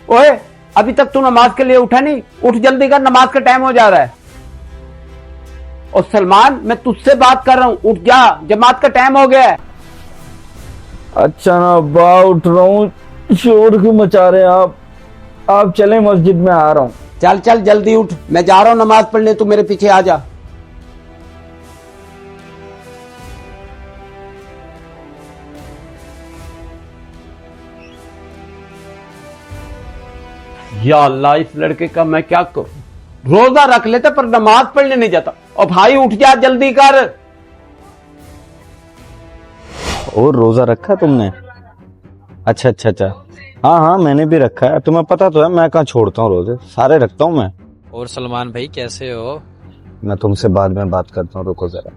ओए, अभी तक तू नमाज के लिए उठा नहीं? उठ जल्दी कर, नमाज का टाइम हो जा रहा है। और सलमान, मैं तुझसे बात कर रहा हूँ, उठ जा, जमात का टाइम हो गया है। अच्छा ना अब्बा, उठ रहा हूँ। शोर क्यों मचा रहे हैं आप चले, मस्जिद में आ रहा हूँ। चल चल जल्दी उठ, मैं जा रहा हूँ नमाज पढ़ने, तू मेरे पीछे आ जा। या अल्लाह, इस लड़के का मैं क्या करूं? रोजा रख लेता पर नमाज पढ़ने नहीं जाता। और भाई उठ जा, जल्दी कर। और रोजा रखा तुमने? अच्छा अच्छा अच्छा। हाँ हाँ, मैंने भी रखा है। तुम्हें पता तो है मैं कहाँ छोड़ता हूँ रोजे, सारे रखता हूँ मैं। और सलमान भाई कैसे हो? मैं तुमसे बाद में बात करता हूँ, रुको जरा।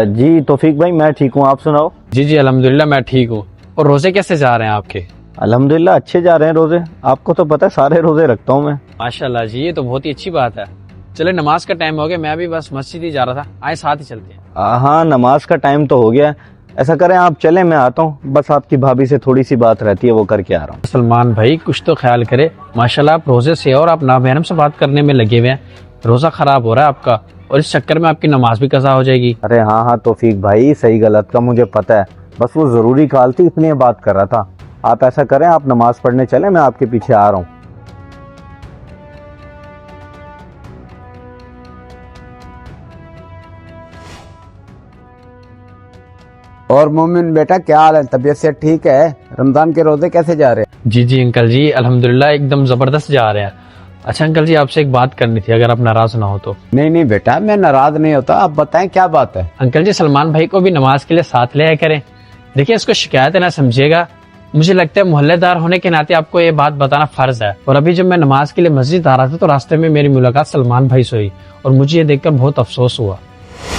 जी तौफीक भाई, मैं ठीक हूँ, आप सुनाओ। जी जी अल्हम्दुलिल्लाह, मैं ठीक हूँ। और रोजे कैसे जा रहे हैं आपके? अल्हम्दुलिल्लाह अच्छे जा रहे हैं रोजे। आपको तो पता है सारे रोजे रखता हूँ मैं। माशाल्लाह जी, ये तो बहुत ही अच्छी बात है। चले, नमाज का टाइम हो गया, मैं भी बस मस्जिद ही जा रहा था, आए साथ ही चलते हैं। हाँ, नमाज का टाइम तो हो गया है। ऐसा करें आप चले, मैं आता हूँ, बस आपकी भाभी से थोड़ी सी बात रहती है, वो करके आ रहा हूँ। सलमान भाई कुछ तो ख्याल करे, माशाल्लाह आप रोजे से और आप नामहरम से बात करने में लगे हुए हैं। रोजा खराब हो रहा है आपका, और इस चक्कर में आपकी नमाज भी कज़ा हो जाएगी। अरे हाँ हाँ तौफीक भाई, सही गलत का मुझे पता है, बस वो जरूरी कॉल थी इसलिए बात कर रहा था। आप ऐसा करें, आप नमाज पढ़ने चले, मैं आपके पीछे आ रहा हूँ। और मोमिन बेटा, क्या हाल है? तबीयत से ठीक है? रमजान के रोजे कैसे जा रहे हैं? जी जी अंकल जी, अल्हम्दुलिल्लाह एकदम जबरदस्त जा रहे हैं। अच्छा अंकल जी, आपसे एक बात करनी थी, अगर आप नाराज ना हो तो। नहीं नहीं बेटा, मैं नाराज नहीं होता। आप बताएं क्या बात है। अंकल जी, सलमान भाई को भी नमाज के लिए साथ ले आया करें। देखिए, इसको शिकायत है ना समझिएगा। मुझे लगता है मोहल्लेदार होने के नाते आपको ये बात बताना फर्ज है। और अभी जब मैं नमाज के लिए मस्जिद आ रहा था तो रास्ते में मेरी मुलाकात सलमान भाई से हुई, और मुझे ये देखकर बहुत अफसोस हुआ।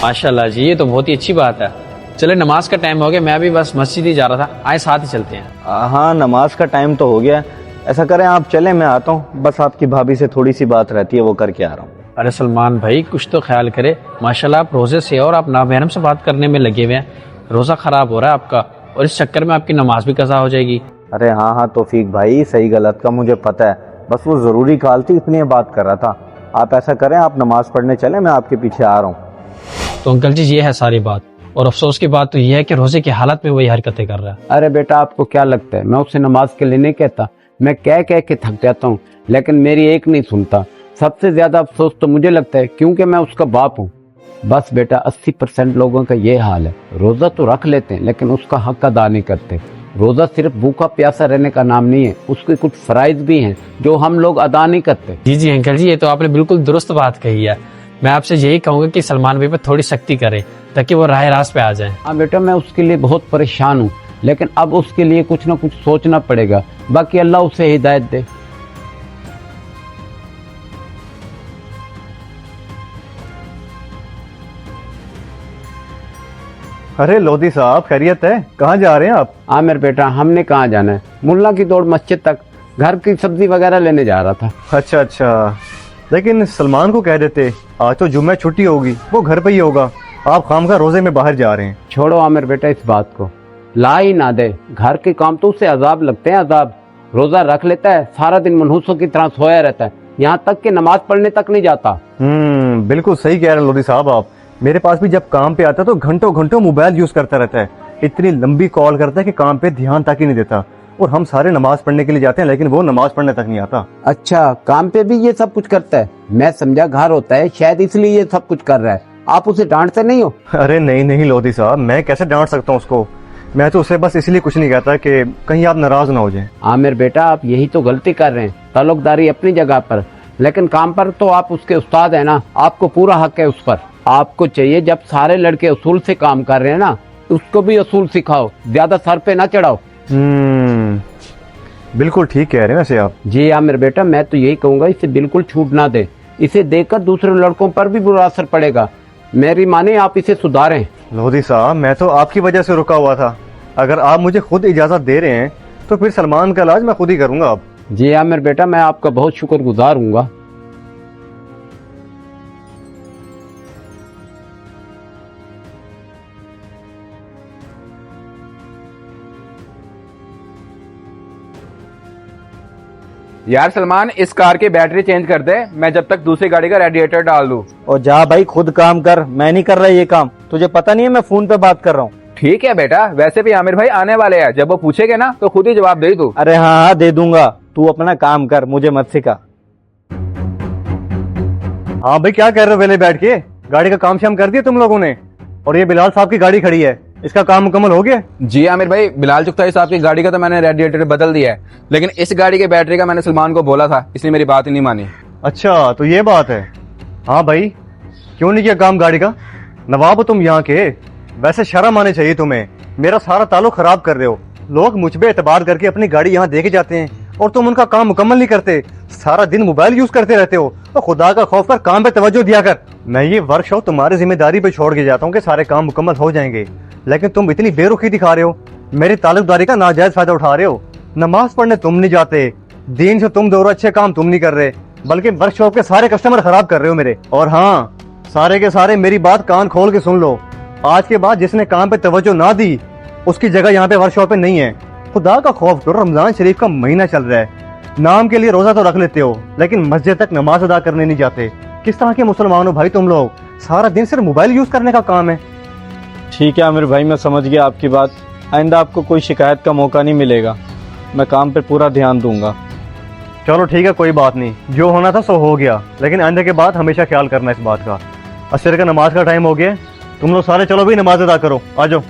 माशाल्लाह जी, ये तो बहुत ही अच्छी बात है। चले, नमाज का टाइम हो गया, मैं भी बस मस्जिद ही जा रहा था, आए साथ ही चलते हैं। हाँ, नमाज का टाइम तो हो गया है। ऐसा करें आप चले, मैं आता हूँ, बस आपकी भाभी से थोड़ी सी बात रहती है, वो करके आ रहा हूँ। अरे सलमान भाई कुछ तो ख्याल करे, माशाल्लाह आप रोजे से और आप नामहरम से बात करने में लगे हुए हैं। रोजा खराब हो रहा है आपका, और इस चक्कर में आपकी नमाज भी कज़ा हो जाएगी। अरे हाँ हाँ तौफीक भाई, सही गलत का मुझे पता है, बस वो जरूरी कॉल थी इसलिए बात कर रहा था। आप ऐसा करें, आप नमाज पढ़ने चले, मैं आपके पीछे आ रहा हूँ। तो अंकल जी, ये है सारी बात, और अफसोस की बात तो ये है कि रोजे की हालत में वही हरकतें कर रहा है। अरे बेटा, आपको क्या लगता है मैं उसे नमाज के लिए नहीं कहता? मैं कह कह के थक जाता हूँ, लेकिन मेरी एक नहीं सुनता। सबसे ज्यादा अफसोस तो मुझे लगता है, क्योंकि मैं उसका बाप हूँ। बस बेटा, 80% लोगों का ये हाल है। रोजा तो रख लेते हैं लेकिन उसका हक अदा नहीं करते। रोजा सिर्फ भूखा प्यासा रहने का नाम नहीं है, उसके कुछ फराइज भी हैं जो हम लोग अदा नहीं करते। जी जी अंकल जी, ये तो आपने बिल्कुल दुरुस्त बात कही है। मैं आपसे यही कहूंगा कि सलमान भाई पर थोड़ी सख्ती करें, ताकि वो राह रास्त पे आ जाए। हाँ बेटा, मैं उसके लिए बहुत परेशान हूँ, लेकिन अब उसके लिए कुछ ना कुछ सोचना पड़ेगा। बाकी अल्लाह उसे हिदायत दे। अरे लोधी साहब, खैरियत है? कहाँ जा रहे हैं आप? आमिर बेटा, हमने कहाँ जाना है? मुल्ला की दौड़ मस्जिद तक, घर की सब्जी वगैरह लेने जा रहा था। अच्छा अच्छा, लेकिन सलमान को कह देते, आज तो जुम्मे छुट्टी होगी, वो घर पे ही होगा। आप खामखा रोजे में बाहर जा रहे हैं। छोड़ो आमिर बेटा इस बात को, ला ही ना दे। घर के काम तो उसे अजाब लगते हैं, अजाब। रोजा रख लेता है, सारा दिन मनहूसों की तरह सोया रहता है, यहाँ तक कि नमाज पढ़ने तक नहीं जाता। बिल्कुल सही कह रहे हैं लोधी साहब आप। मेरे पास भी जब काम पे आता है तो घंटों घंटों मोबाइल यूज करता रहता है, इतनी लंबी कॉल करता है कि काम पे ध्यान तक ही नहीं देता। और हम सारे नमाज पढ़ने के लिए जाते हैं, लेकिन वो नमाज पढ़ने तक नहीं आता। अच्छा, काम पे भी ये सब कुछ करता है? मैं समझा घर होता है, शायद इसलिए ये सब कुछ कर रहा है। आप उसे डांटते नहीं हो? अरे नहीं नहीं लोधी साहब, मैं कैसे डांट सकता हूँ उसको। मैं तो उसे बस इसलिए कुछ नहीं कहता कि कहीं आप नाराज ना हो जाएं। आमिर बेटा, आप यही तो गलती कर रहे हैं। ताल्लुकदारी अपनी जगह पर, लेकिन काम पर तो आप उसके उस्ताद हैं ना, आपको पूरा हक है उस पर। आपको चाहिए, जब सारे लड़के असूल से काम कर रहे हैं ना, उसको भी असूल सिखाओ, ज्यादा सर पे ना चढ़ाओ। बिल्कुल ठीक कह रहे हैं वैसे आप। जी आमिर बेटा, मैं तो यही कहूंगा, इसे बिल्कुल छूट ना दे। इसे देखकर दूसरे लड़कों पर भी बुरा असर पड़ेगा। मेरी माने आप इसे सुधारें। लोधी साहब, मैं तो आपकी वजह से रुका हुआ था। अगर आप मुझे खुद इजाजत दे रहे हैं तो फिर सलमान का इलाज मैं खुद ही करूंगा अब। जी आमिर बेटा, मैं आपका बहुत शुक्रगुजार हूँगा। यार सलमान, इस कार की बैटरी चेंज कर दे, मैं जब तक दूसरी गाड़ी का रेडिएटर डाल दूं। और जा भाई खुद काम कर, मैं नहीं कर रहा ये काम। तुझे पता नहीं है मैं फोन पे बात कर रहा हूँ। ठीक है बेटा, वैसे भी आमिर भाई आने वाले हैं, जब वो पूछेंगे ना तो खुद ही जवाब दे तू। अरे हाँ हाँ दे दूंगा, तू अपना काम कर, मुझे मत सिखा। हाँ भाई क्या कर रहे हो वेले बैठ के? गाड़ी का काम शाम कर दिया तुम लोगों ने? और ये बिलाल साहब की गाड़ी खड़ी है, इसका काम मुकम्मल हो गया? जी आमिर भाई, बिलाल चुगताई साहब की गाड़ी का तो मैंने रेडिएटर बदल दिया है, लेकिन इस गाड़ी की बैटरी का मैंने सलमान को बोला था, इसने मेरी बात ही नहीं मानी। अच्छा तो ये बात है। हाँ भाई, क्यों नहीं किया काम गाड़ी का? नवाब हो तुम यहाँ के, वैसे शर्म आनी चाहिए तुम्हें। मेरा सारा ताल्लुक खराब कर रहे हो। लोग मुझ पे एतबार करके अपनी गाड़ी यहाँ देके जाते हैं और तुम उनका काम मुकम्मल नहीं करते। सारा दिन मोबाइल यूज करते रहते हो। तो खुदा का खौफ कर, काम पे तवज्जो दिया कर। मैं ये वर्कशॉप तुम्हारी जिम्मेदारी पे छोड़ के जाता हूँ कि सारे काम मुकम्मल हो जाएंगे, लेकिन तुम इतनी बेरुखी दिखा रहे हो, मेरी ताल्लुकदारी का नाजायज फायदा उठा रहे हो। नमाज पढ़ने तुम नहीं जाते, दीन से तुम दो अच्छे काम तुम नहीं कर रहे, बल्कि वर्कशॉप के सारे कस्टमर खराब कर रहे हो मेरे। और हाँ, सारे के सारे मेरी बात कान खोल के सुन लो, आज के बाद जिसने काम पे तवज्जो ना दी उसकी जगह यहाँ पे वर्कशॉप पे नहीं है। खुदा का खौफ करो, रमजान शरीफ का महीना चल रहा है, नाम के लिए रोजा तो रख लेते हो लेकिन मस्जिद तक नमाज अदा करने नहीं जाते। किस तरह के मुसलमान हो भाई तुम लोग? सारा दिन सिर्फ मोबाइल यूज करने का काम है। ठीक है आमिर भाई, मैं समझ गया आपकी बात। आइंदा आपको कोई शिकायत का मौका नहीं मिलेगा, मैं काम पे पूरा ध्यान दूंगा। चलो ठीक है, कोई बात नहीं, जो होना था सो हो गया, लेकिन आइंदा के बाद हमेशा ख्याल करना इस बात का। असर का नमाज का टाइम हो गया, तुम लोग सारे चलो भी नमाज अदा करो, आ जाओ।